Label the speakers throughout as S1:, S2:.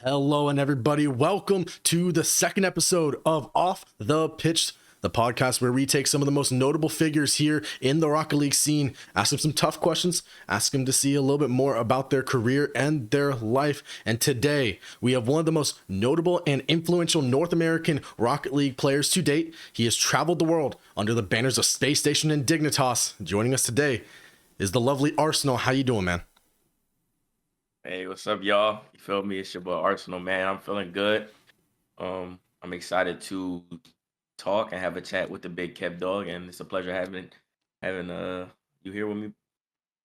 S1: Hello, and everybody. Welcome to the second episode of Off the Pitch, the podcast where we take some of the most notable figures here in the Rocket League scene, ask them some tough questions, ask them to see a little bit more about their career and their life. And today, we have one of the most notable and influential North American Rocket League players to date. He has traveled the world under the banners of Space Station and Dignitas. Joining us today is the lovely Arsenal. How you doing, man?
S2: Hey, what's up, y'all? You feel me? It's your boy Arsenal, man. I'm feeling good. I'm excited to talk and have a chat with the big Kevdog, and it's a pleasure having you here with me.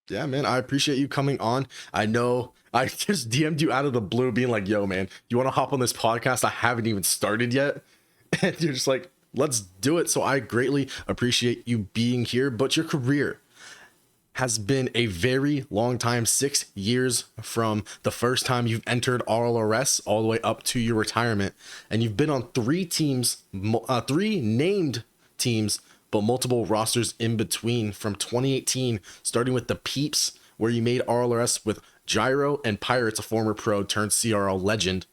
S1: Yeah, man, I appreciate you coming on. I know I just DM'd you out of the blue being like, yo, man, you want to hop on this podcast? I haven't even started yet. And you're just like, let's do it. So I greatly appreciate you being here. But your career has been a very long time, 6 years from the first time you've entered RLRS all the way up to your retirement. And you've been on three teams, three named teams, but multiple rosters in between from 2018, starting with the Peeps, where you made RLRS with Gyro and Pirates, a former pro turned CRL legend.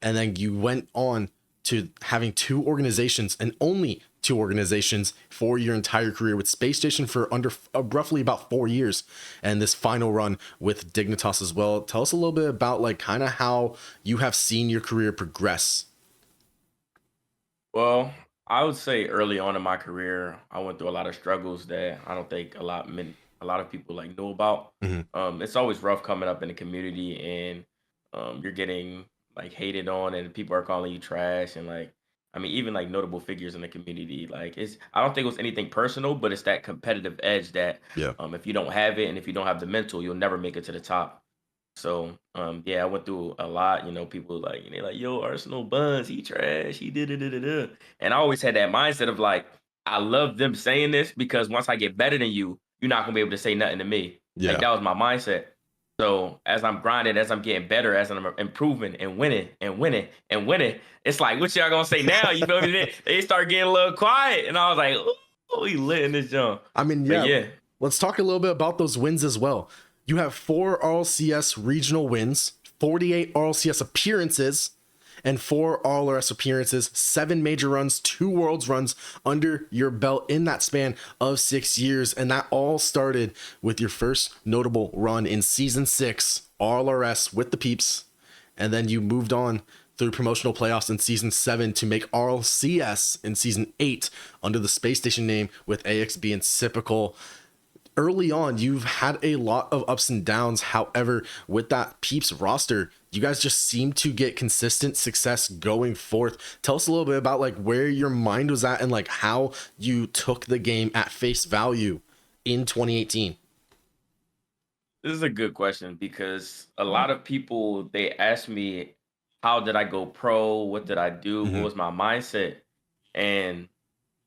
S1: And then you went on to having two organizations and only two organizations for your entire career, with Space Station for under roughly about 4 years, and this final run with Dignitas as well. Tell us a little bit about like kind of how you have seen your career progress.
S2: Well, I would say early on in my career, I went through a lot of struggles that I don't think a lot of people like know about. It's always rough coming up in the community, and you're getting like hated on, and people are calling you trash, and like I mean, even like notable figures in the community. Like I don't think it was anything personal, but it's that competitive edge that
S1: Yeah.
S2: if you don't have it and if you don't have the mental, you'll never make it to the top. So yeah, I went through a lot. People like yo, Arsenal Buns, he trash, he did it. And I always had that mindset of like, I love them saying this because once I get better than you, you're not gonna be able to say nothing to me. Like
S1: Yeah.
S2: that was my mindset. So as I'm grinding, as I'm getting better, as I'm improving and winning and winning and winning, it's like, what y'all gonna say now? You feel me? They start getting a little quiet, and I was like, oh, we lit in this jump.
S1: I mean,
S2: But
S1: yeah,
S2: yeah,
S1: let's talk a little bit about those wins as well. You have 4 RLCS regional wins, 48 RLCS appearances, and 4 RLRS appearances, 7 major runs, 2 Worlds runs under your belt in that span of 6 years. And that all started with your first notable run in Season 6, RLRS with the Peeps. And then you moved on through promotional playoffs in Season 7 to make RLCS in Season 8 under the Space Station name with AXB and Cypical. Early on, you've had a lot of ups and downs. However, with that Peeps roster, you guys just seem to get consistent success going forth. Tell us a little bit about like where your mind was at and like how you took the game at face value in 2018.
S2: this is a good question because a lot of people they ask me, how did I go pro? What did I do? What was my mindset? And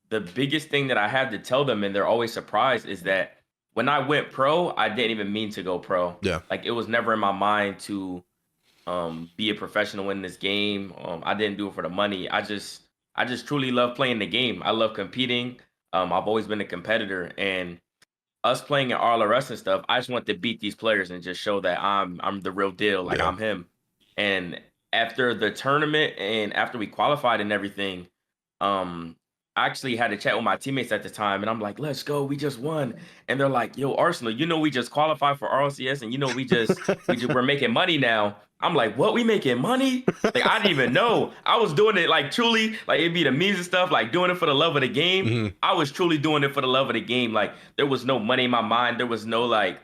S2: the biggest thing that I have to tell them, and they're always surprised, is that when I went pro, I didn't even mean to go pro.
S1: Yeah.
S2: Like it was never in my mind to be a professional in this game. I didn't do it for the money. I just truly love playing the game. I love competing. I've always been a competitor, and us playing in RLRS and stuff, I just want to beat these players and just show that I'm the real deal. Like
S1: Yeah.
S2: I'm him. And after the tournament and after we qualified and everything, I actually had a chat with my teammates at the time, and I'm like, "Let's go, we just won." And they're like, "Yo, Arsenal, we just qualified for RLCS, and we're making money now." I'm like, "What? We making money?" Like I didn't even know. I was doing it like truly, like it'd be the memes and stuff, like doing it for the love of the game. I was truly doing it for the love of the game. Like there was no money in my mind. There was no like.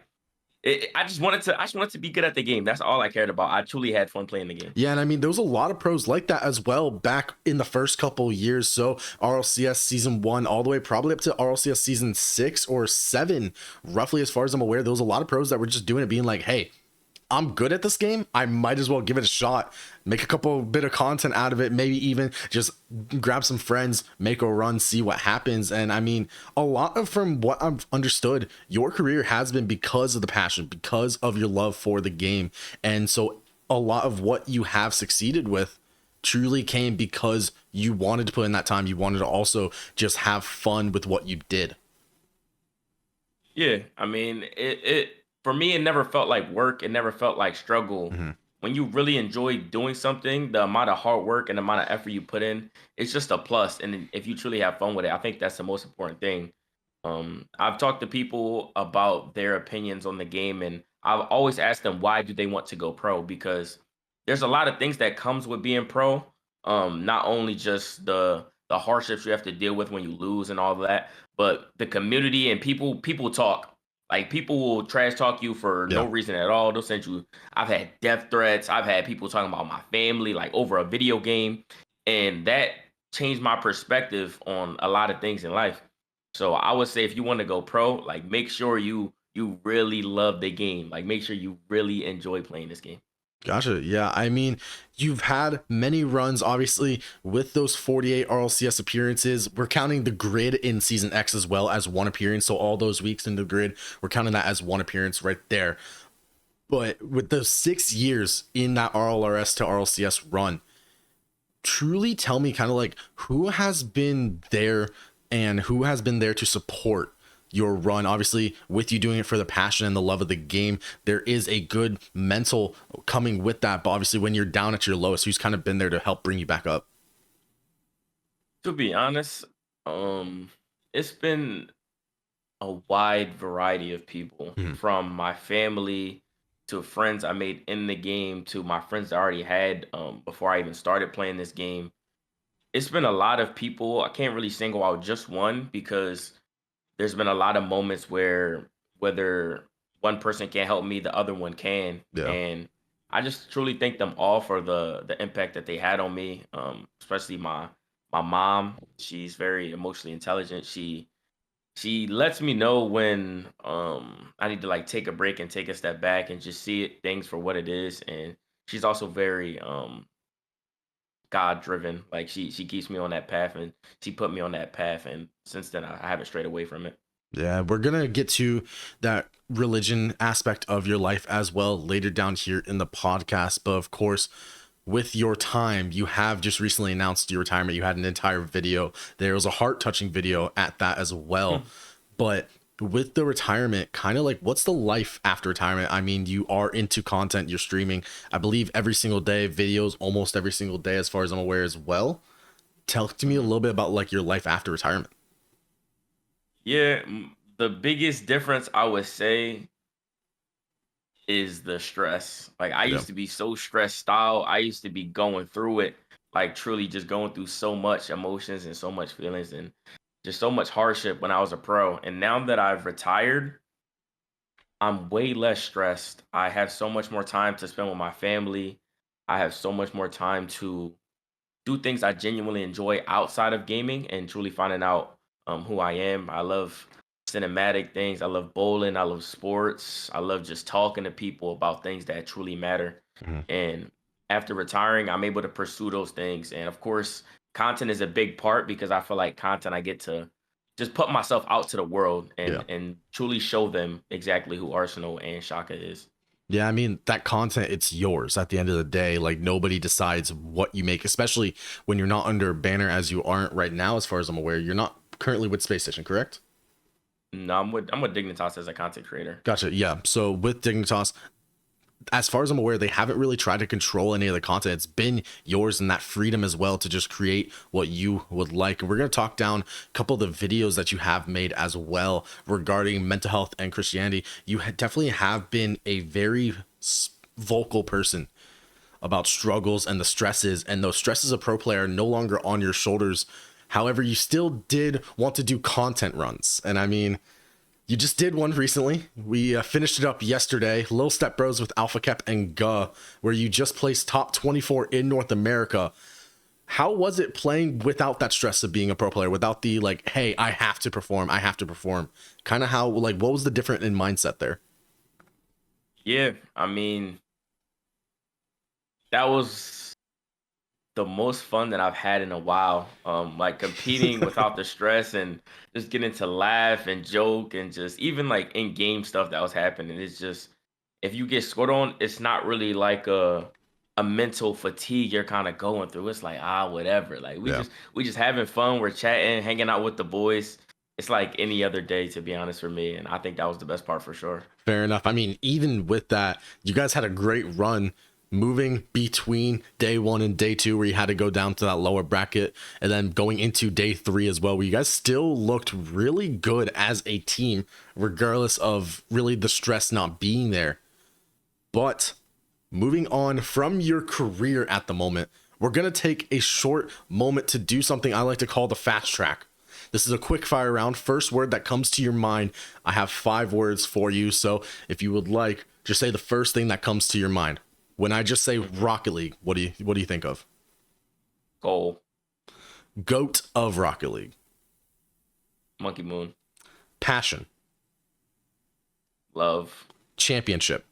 S2: I just wanted to be good at the game. That's all I cared about. I truly had fun playing the game.
S1: Yeah, and I mean, there was a lot of pros like that as well back in the first couple years. So RLCS Season 1 all the way probably up to RLCS Season 6 or 7, roughly as far as I'm aware. There was a lot of pros that were just doing it being like, hey, I'm good at this game. I might as well give it a shot, make a couple bit of content out of it, maybe even just grab some friends, make a run, see what happens. And I mean, a lot of from what I've understood, your career has been because of the passion, because of your love for the game. And so a lot of what you have succeeded with truly came because you wanted to put in that time. You wanted to also just have fun with what you did.
S2: Yeah, I mean, it for me, it never felt like work. It never felt like struggle. when you really enjoy doing something, the amount of hard work and the amount of effort you put in, it's just a plus. And then if you truly have fun with it, I think that's the most important thing. I've talked to people about their opinions on the game, and I've always asked them why do they want to go pro, because there's a lot of things that comes with being pro. Not only just the hardships you have to deal with when you lose and all that, but the community and people talk. Like people will trash talk you for no
S1: Yeah.
S2: reason at all. They'll send you. I've had death threats. I've had people talking about my family like over a video game, and that changed my perspective on a lot of things in life. So I would say if you want to go pro, like make sure you really love the game. Like make sure you really enjoy playing this game.
S1: Gotcha. Yeah. I mean, you've had many runs, obviously, with those 48 RLCS appearances. We're counting the grid in Season X as well as one appearance. So all those weeks in the grid, we're counting that as one appearance right there. But with those 6 years in that RLRS to RLCS run, truly tell me kind of like who has been there and who has been there to support your run. Obviously, with you doing it for the passion and the love of the game, there is a good mental coming with that, but obviously when you're down at your lowest, who's kind of been there to help bring you back up?
S2: To be honest, um, it's been a wide variety of people,
S1: Mhm.
S2: from my family to friends I made in the game to my friends that I already had before I even started playing this game. It's been a lot of people. I can't really single out just one, because there's been a lot of moments where whether one person can't help me, the other one can.
S1: Yeah.
S2: And I just truly thank them all for the impact that they had on me. Especially my mom. She's very emotionally intelligent. She lets me know when I need to like take a break and take a step back and just see things for what it is. And she's also very God driven. Like she keeps me on that path, and she put me on that path, and since then I haven't strayed away from it.
S1: Yeah, we're gonna get to that religion aspect of your life as well later down here in the podcast. But of course, with your time, you have just recently announced your retirement. You had an entire video. There was a heart-touching video at that as well. But with the retirement, kind of like what's the life after retirement? I mean, you are into content, you're streaming, I believe every single day, videos almost every single day, as far as I'm aware as well. Tell to me a
S2: Mhm.
S1: little bit about like your life after retirement.
S2: Yeah, the biggest difference I would say is the stress. Like I
S1: Yeah.
S2: used to be so stressed out. I used to be going through it, like truly just going through so much emotions and so much feelings and just so much hardship when I was a pro. And now that I've retired, I'm way less stressed. I have so much more time to spend with my family. I have so much more time to do things I genuinely enjoy outside of gaming and truly finding out who I am. I love cinematic things. I love bowling. I love sports. I love just talking to people about things that truly matter.
S1: Mhm.
S2: And after retiring, I'm able to pursue those things. And of course, content is a big part, because I feel like content, I get to just put myself out to the world
S1: Yeah.
S2: and truly show them exactly who Arsenal and Shaka is.
S1: Yeah, I mean, that content, it's yours at the end of the day. Like, nobody decides what you make, especially when you're not under a banner as you aren't right now, as far as I'm aware. You're not currently with Space Station, correct?
S2: No, I'm with Dignitas as a content creator.
S1: Gotcha. Yeah. So with Dignitas, as far as I'm aware, they haven't really tried to control any of the content. It's been yours and that freedom as well to just create what you would like. And we're going to talk down a couple of the videos that you have made as well regarding mental health and Christianity. You definitely have been a very vocal person about struggles and the stresses, and those stresses of pro player are no longer on your shoulders. However, you still did want to do content runs. And I mean, you just did one recently. We finished it up yesterday. Little Step Bros with Alpha Cap and Guh, where you just placed top 24 in North America. How was it playing without that stress of being a pro player, without the like, hey, I have to perform, I have to perform? Kind of how, like, what was the different in mindset there?
S2: Yeah, I mean, that was the most fun that I've had in a while. Like competing without the stress and just getting to laugh and joke and just even like in game stuff that was happening. It's just if you get scored on, it's not really like a mental fatigue you're kind of going through. It's like whatever. Like we
S1: Yeah.
S2: just we just having fun. We're chatting, hanging out with the boys. It's like any other day, to be honest, for me. And I think that was the best part for sure.
S1: Fair enough. I mean, even with that, you guys had a great run moving between day 1 and day 2 where you had to go down to that lower bracket, and then going into day 3 as well, where you guys still looked really good as a team regardless of really the stress not being there. But moving on from your career at the moment, we're going to take a short moment to do something I like to call the fast track. This is a quick fire round. First word that comes to your mind. I have 5 words for you, so if you would like, just say the first thing that comes to your mind. When I just say Rocket League, what do you think of?
S2: Goal.
S1: GOAT of Rocket League.
S2: Monkey Moon.
S1: Passion.
S2: Love.
S1: Championship.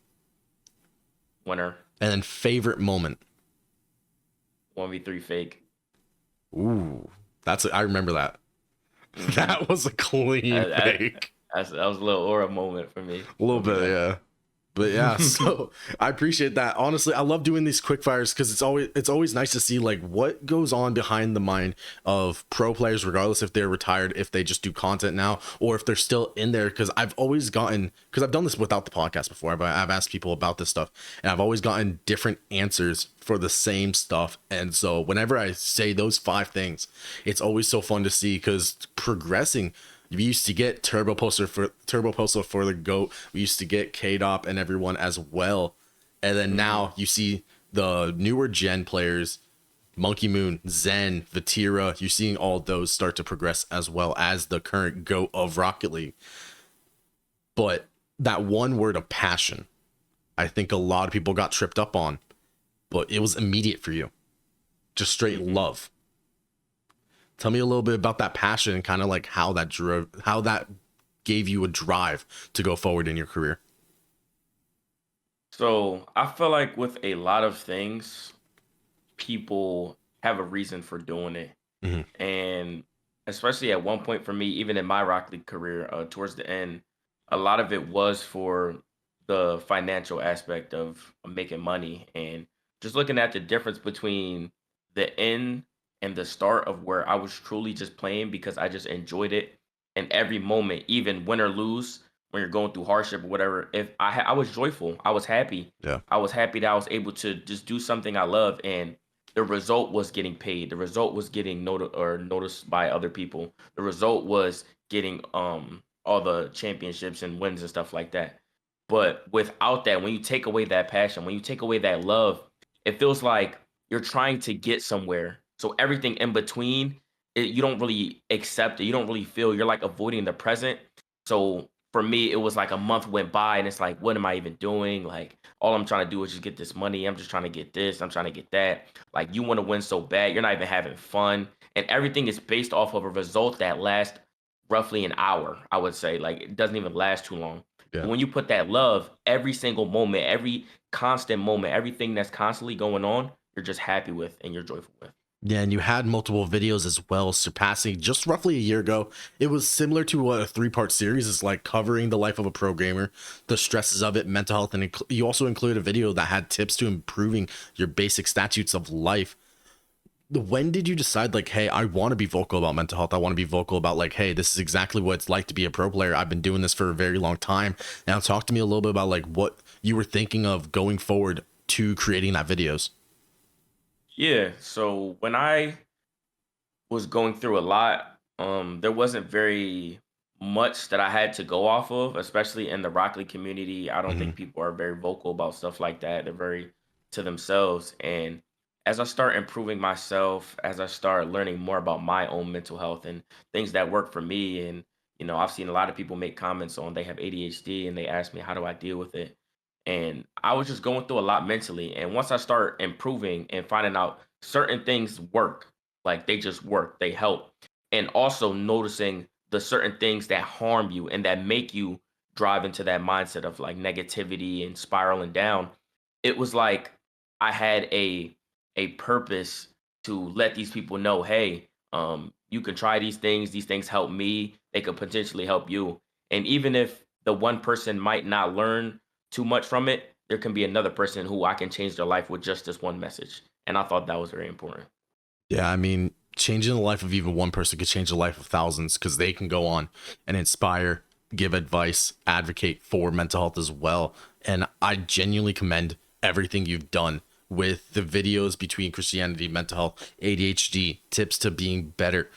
S2: Winner.
S1: And then favorite moment.
S2: 1v3 fake.
S1: Ooh, I remember that. That was a clean fake.
S2: That was a little aura moment for me.
S1: A little bit, yeah. But yeah, so I appreciate that. Honestly, I love doing these quick fires because it's always nice to see like what goes on behind the mind of pro players, regardless if they're retired, if they just do content now, or if they're still in there. Because I've done this without the podcast before, but I've asked people about this stuff, and I've always gotten different answers for the same stuff. And so whenever I say those 5 things, it's always so fun to see because progressing. We used to get Turbo Poster for the GOAT. We used to get Kevdog and everyone as well. And then now you see the newer gen players, Monkey Moon, Zen, Vatira. You're seeing all those start to progress as well as the current GOAT of Rocket League. But that one word of passion, I think a lot of people got tripped up on, but it was immediate for you. Just straight love. Tell me a little bit about that passion and kind of like how that gave you a drive to go forward in your career.
S2: So I feel like with a lot of things, people have a reason for doing it.
S1: Mm-hmm.
S2: And especially at one point for me, even in my Rocket League career, towards the end, a lot of it was for the financial aspect of making money and just looking at the difference between the end and the start of where I was truly just playing because I just enjoyed it. And every moment, even win or lose, when you're going through hardship or whatever, if I was joyful, I was happy.
S1: Yeah.
S2: I was happy that I was able to just do something I love, and the result was getting paid. The result was getting noticed by other people. The result was getting all the championships and wins and stuff like that. But without that, when you take away that passion, when you take away that love, it feels like you're trying to get somewhere. So everything in between, you don't really accept it. You don't really feel. You're like avoiding the present. So for me, it was like a month went by, and it's like, what am I even doing? Like, all I'm trying to do is just get this money. I'm just trying to get this. I'm trying to get that. Like, you want to win so bad, you're not even having fun, and everything is based off of a result that lasts roughly an hour. I would say, like, it doesn't even last too long.
S1: Yeah.
S2: But when you put that love, every single moment, every constant moment, everything that's constantly going on, you're just happy with and you're joyful with.
S1: Yeah, and you had multiple videos as well, surpassing just roughly a year ago. It was similar to what a 3-part series is like, covering the life of a pro gamer, the stresses of it, mental health, and you also included a video that had tips to improving your basic statutes of life. When did you decide, like, hey, I want to be vocal about mental health? I want to be vocal about, like, hey, this is exactly what it's like to be a pro player. I've been doing this for a very long time. Now talk to me a little bit about, like, what you were thinking of going forward to creating that videos.
S2: Yeah, so when I was going through a lot, there wasn't very much that I had to go off of, especially in the Rocket League community. I don't
S1: Mm-hmm.
S2: think people are very vocal about stuff like that. They're very to themselves. And as I start improving myself, as I start learning more about my own mental health and things that work for me, and I've seen a lot of people make comments on they have ADHD and they ask me how do I deal with it. And I was just going through a lot mentally. And once I start improving and finding out certain things work, like they just work, they help. And also noticing the certain things that harm you and that make you drive into that mindset of like negativity and spiraling down. It was like I had a purpose to let these people know, hey, you can try these things help me, they could potentially help you. And even if the one person might not learn too much from it, there can be another person who I can change their life with just this one message. And I thought that was very important.
S1: Yeah, I mean, changing the life of even one person could change the life of thousands because they can go on and inspire, give advice, advocate for mental health as well. And I genuinely commend everything you've done with the videos between Christianity, mental health, ADHD, tips to being better,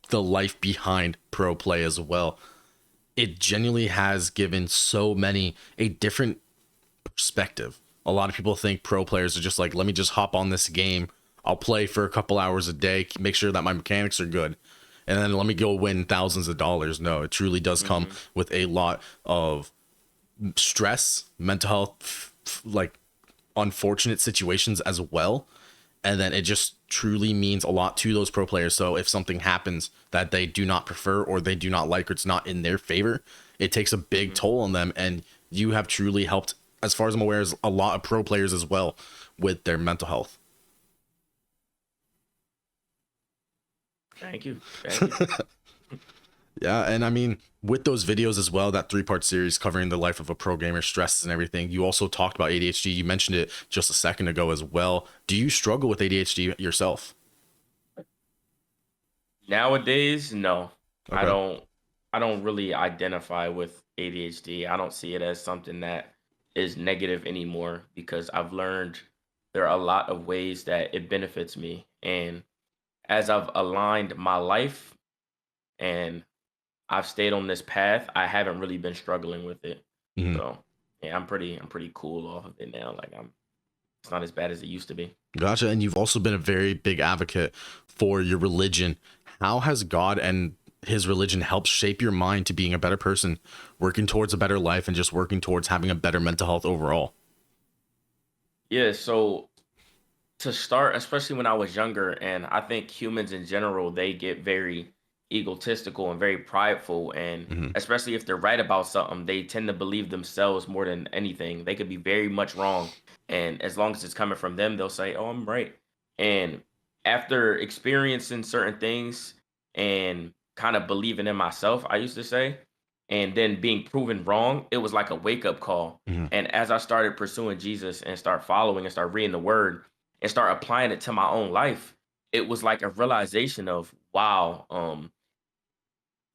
S1: the life behind pro play as well. It genuinely has given so many a different perspective. A lot of people think pro players are just like, let me just hop on this game. I'll play for a couple hours a day, make sure that my mechanics are good, and then let me go win thousands of dollars. No, it truly does come
S2: Hmm.
S1: with a lot of stress, mental health, like unfortunate situations as well. And then it just truly means a lot to those pro players. So if something happens that they do not prefer or they do not like or it's not in their favor, it takes a big
S2: Hmm.
S1: toll on them. And you have truly helped, as far as I'm aware, is a lot of pro players as well with their mental health.
S2: Thank you. Thank you.
S1: Yeah, and I mean, with those videos as well, that three-part series covering the life of a pro gamer, stresses and everything, you also talked about ADHD. You mentioned it just a second ago as well. Do you struggle with ADHD yourself?
S2: Nowadays, no. I
S1: Okay.
S2: don't I don't really identify with ADHD. I don't see it as something that is negative anymore because I've learned there are a lot of ways that it benefits me. And as I've aligned my life and I've stayed on this path, I haven't really been struggling with it.
S1: Mhm.
S2: So, yeah, I'm pretty cool off of it now. Like it's not as bad as it used to be.
S1: Gotcha. And you've also been a very big advocate for your religion. How has God and his religion helped shape your mind to being a better person, working towards a better life, and just working towards having a better mental health overall?
S2: Yeah, so to start, especially when I was younger, and I think humans in general, they get very egotistical and very prideful. And
S1: Hmm.
S2: especially if they're right about something, they tend to believe themselves more than anything. They could be very much wrong. And as long as it's coming from them, they'll say, oh, I'm right. And after experiencing certain things and kind of believing in myself, I used to say, and then being proven wrong, it was like a wake up call.
S1: Hmm.
S2: And as I started pursuing Jesus and start following and start reading the word, and start applying it to my own life, it was like a realization of wow.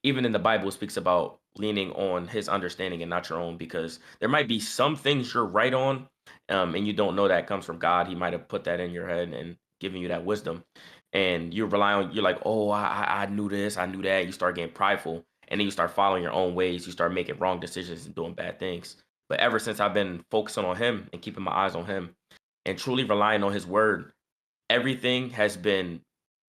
S2: Even in the Bible, it speaks about leaning on His understanding and not your own, because there might be some things you're right on, and you don't know that comes from God. He might have put that in your head and given you that wisdom, and you rely on. You're like, oh, I knew this, I knew that. You start getting prideful, and then you start following your own ways. You start making wrong decisions and doing bad things. But ever since I've been focusing on Him and keeping my eyes on Him and truly relying on His word, everything has been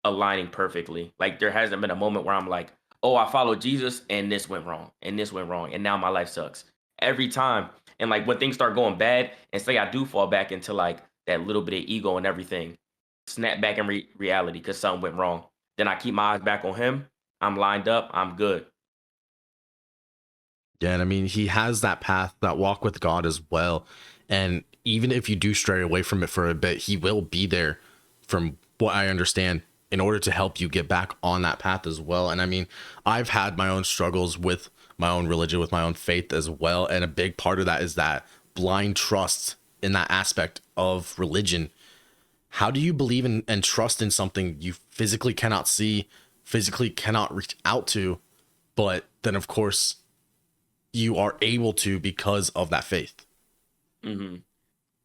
S2: aligning perfectly. Like there hasn't been a moment where I'm like, "Oh, I followed Jesus and this went wrong and this went wrong and now my life sucks." Every time. And like when things start going bad and say I do fall back into like that little bit of ego and everything, snap back in reality because something went wrong. Then I keep my eyes back on him. I'm lined up. I'm good.
S1: Yeah, and I mean, he has that path, that walk with God as well. And even if you do stray away from it for a bit, he will be there, from what I understand, in order to help you get back on that path as well. And I mean, I've had my own struggles with my own religion, with my own faith as well. And a big part of that is that blind trust in that aspect of religion. How do you believe in and trust in something you physically cannot see, physically cannot reach out to, but then, of course, you are able to because of that faith?
S2: Hmm.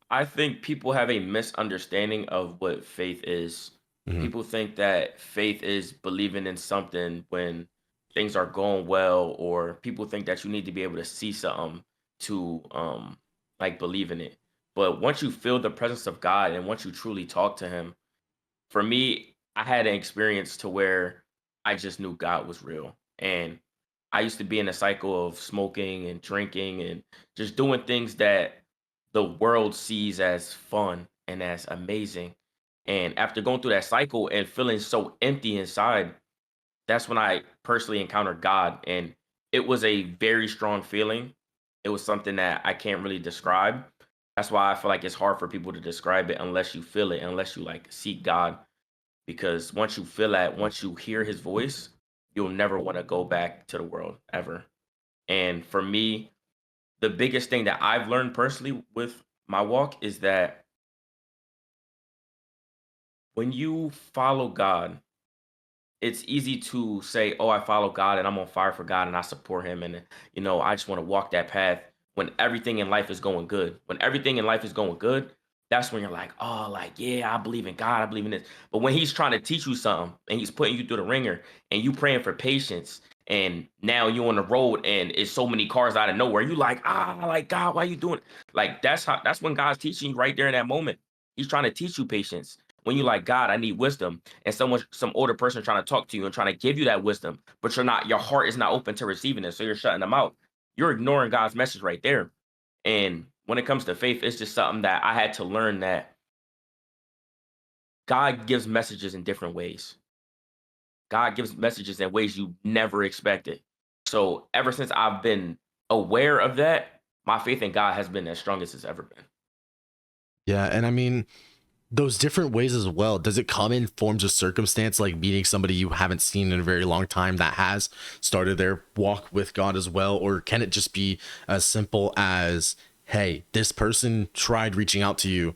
S2: I think people have a misunderstanding of what faith is.
S1: Hmm.
S2: People think that faith is believing in something when things are going well, or people think that you need to be able to see something to like believe in it. But once you feel the presence of God and once you truly talk to him, for me, I had an experience to where I just knew God was real. And I used to be in a cycle of smoking and drinking and just doing things that the world sees as fun and as amazing. And after going through that cycle and feeling so empty inside, that's when I personally encountered God. And it was a very strong feeling. It was something that I can't really describe. That's why I feel like it's hard for people to describe it unless you feel it, unless you like seek God. Because once you feel that, once you hear his voice, you'll never want to go back to the world ever. And for me, the biggest thing that I've learned personally with my walk is that when you follow God, it's easy to say, "Oh, I follow God and I'm on fire for God and I support him and I just want to walk that path." when everything in life is going good. When everything in life is going good, that's when you're like, oh, like, yeah, I believe in God, I believe in this. But when he's trying to teach you something and he's putting you through the ringer and you praying for patience, and now you on the road and it's so many cars out of nowhere, you like, like, God, why you doing it? Like, that's when God's teaching you right there in that moment. He's trying to teach you patience. When you like, God, I need wisdom, and some older person trying to talk to you and trying to give you that wisdom, but your heart is not open to receiving it, so you're shutting them out. You're ignoring God's message right there. And when it comes to faith, it's just something that I had to learn, that God gives messages in different ways. God gives messages in ways you never expected. So ever since I've been aware of that, my faith in God has been as strong as it's ever been.
S1: Yeah, and I mean, those different ways as well, does it come in forms of circumstance, like meeting somebody you haven't seen in a very long time that has started their walk with God as well? Or can it just be as simple as, hey, this person tried reaching out to you,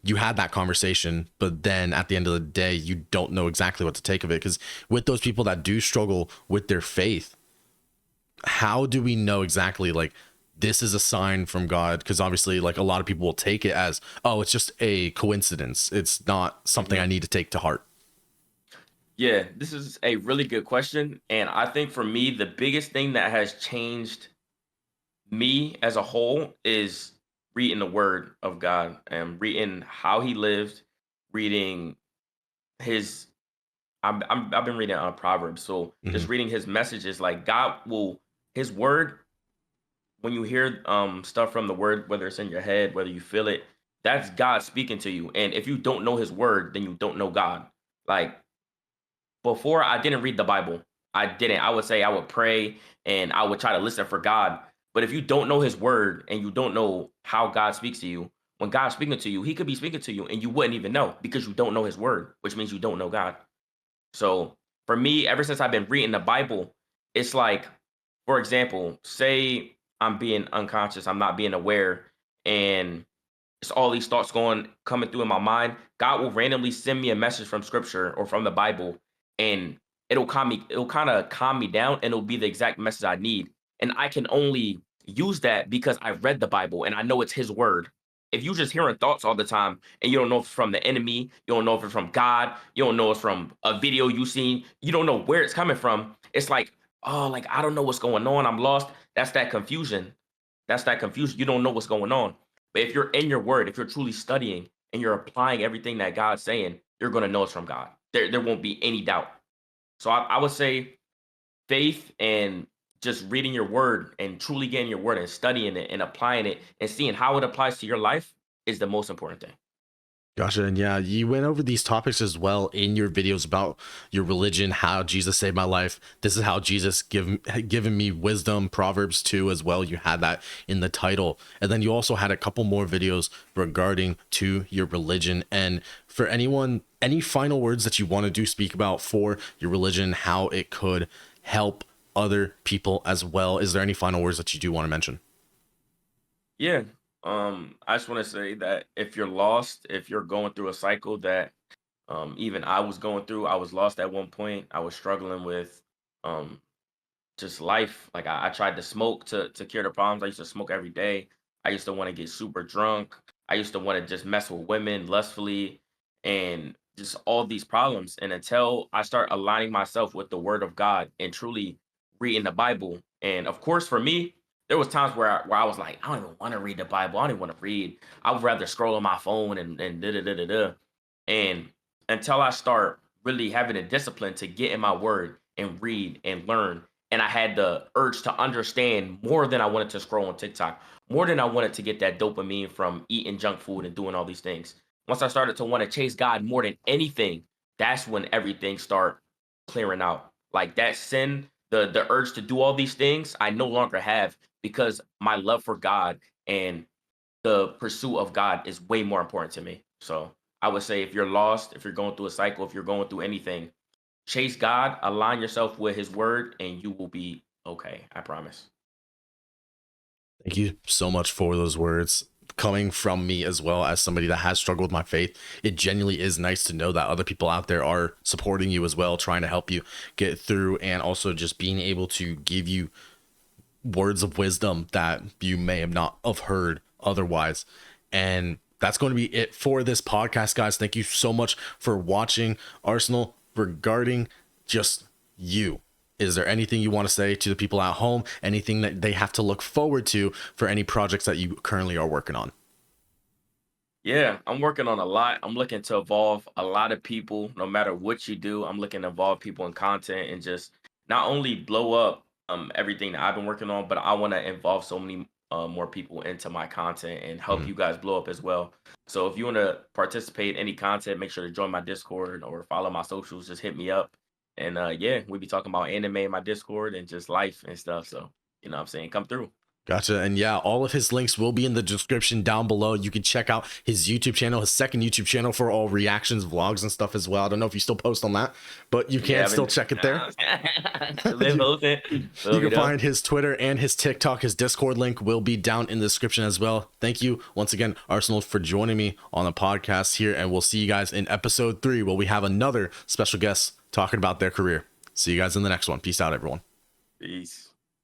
S1: you had that conversation, but then at the end of the day, you don't know exactly what to take of it? Because with those people that do struggle with their faith, how do we know exactly, like, this is a sign from God? Because obviously, like, a lot of people will take it as, oh, it's just a coincidence, it's not something I
S2: Mhm.
S1: need to take to heart.
S2: Yeah, this is a really good question. And I think for me, the biggest thing that has changed me as a whole is reading the word of God and reading how he lived, reading his I've been reading Proverbs, so just
S1: Hmm.
S2: reading his messages, like God will his word, when you hear stuff from the word, whether it's in your head, whether you feel it, that's God speaking to you. And if you don't know his word, then you don't know God. Like, before, I didn't read the Bible. I didn't. I would say I would pray and I would try to listen for God. But if you don't know his word and you don't know how God speaks to you, when God's speaking to you, he could be speaking to you and you wouldn't even know because you don't know his word, which means you don't know God. So for me, ever since I've been reading the Bible, it's like, for example, say I'm being unconscious, I'm not being aware, and it's all these thoughts coming through in my mind. God will randomly send me a message from scripture or from the Bible, and it'll kind of calm me down, and it'll be the exact message I need. And I can only use that because I read the Bible and I know it's his word. If you just hearing thoughts all the time and you don't know if it's from the enemy, you don't know if it's from God, you don't know if it's from a video you seen, you don't know where it's coming from. It's like, oh, like, I don't know what's going on. I'm lost. That's that confusion. That's that confusion. You don't know what's going on. But if you're in your word, if you're truly studying and you're applying everything that God's saying, you're going to know it's from God. There won't be any doubt. So I would say faith and just reading your word and truly getting your word and studying it and applying it and seeing how it applies to your life is the most important thing.
S1: Gotcha. And yeah, you went over these topics as well in your videos about your religion, how Jesus saved my life. This is how Jesus given me wisdom. Proverbs 2 as well. You had that in the title. And then you also had a couple more videos regarding to your religion. And for anyone, any final words that you want to do speak about for your religion, how it could help other people as well? Is there any final words that you do want to mention?
S2: Yeah. I just want to say that if you're lost, if you're going through a cycle that even I was going through, I was lost at one point. I was struggling with um just life. Like, I tried to smoke to cure the problems. I used to smoke every day. I used to want to get super drunk. I used to want to just mess with women lustfully and just all these problems. And until I start aligning myself with the word of God and truly reading the Bible. And of course, for me, there was times where I was like, I don't even want to read the Bible. I don't even want to read. I would rather scroll on my phone and da da da da da. And until I start really having a discipline to get in my word and read and learn, and I had the urge to understand more than I wanted to scroll on TikTok, more than I wanted to get that dopamine from eating junk food and doing all these things. Once I started to want to chase God more than anything, that's when everything start clearing out. Like, that sin, the urge to do all these things, I no longer have, because my love for God and the pursuit of God is way more important to me. So I would say, if you're lost, if you're going through a cycle, if you're going through anything, chase God, align yourself with his word, and you will be okay. I promise.
S1: Thank you so much for those words. Coming from me as well, as somebody that has struggled with my faith, it genuinely is nice to know that other people out there are supporting you as well, trying to help you get through, and also just being able to give you words of wisdom that you may have not have heard otherwise. And that's going to be it for this podcast, guys. Thank you so much for watching. Arsenal, regarding just you, is there anything you want to say to the people at home? Anything that they have to look forward to for any projects that you currently are working on?
S2: Yeah, I'm working on a lot. I'm looking to involve a lot of people, no matter what you do. I'm looking to involve people in content and just not only blow up everything that I've been working on, but I want to involve so many more people into my content and help
S1: Mhm.
S2: you guys blow up as well. So if you want to participate in any content, make sure to join my Discord or follow my socials. Just hit me up. And yeah, we be talking about anime in my Discord and just life and stuff. So, you know what I'm saying? Come through.
S1: Gotcha. And yeah, all of his links will be in the description down below. You can check out his YouTube channel, his second YouTube channel, for all reactions, vlogs, and stuff as well. I don't know if you still post on that, but you
S2: Yeah,
S1: can
S2: I've
S1: still
S2: been
S1: check it there.
S2: live
S1: you,
S2: hosting.
S1: you can find his Twitter and his TikTok. His Discord link will be down in the description as well. Thank you once again, Arsenal, for joining me on the podcast here. And we'll see you guys in episode 3, where we have another special guest talking about their career. See you guys in the next one. Peace out, everyone.
S2: Peace.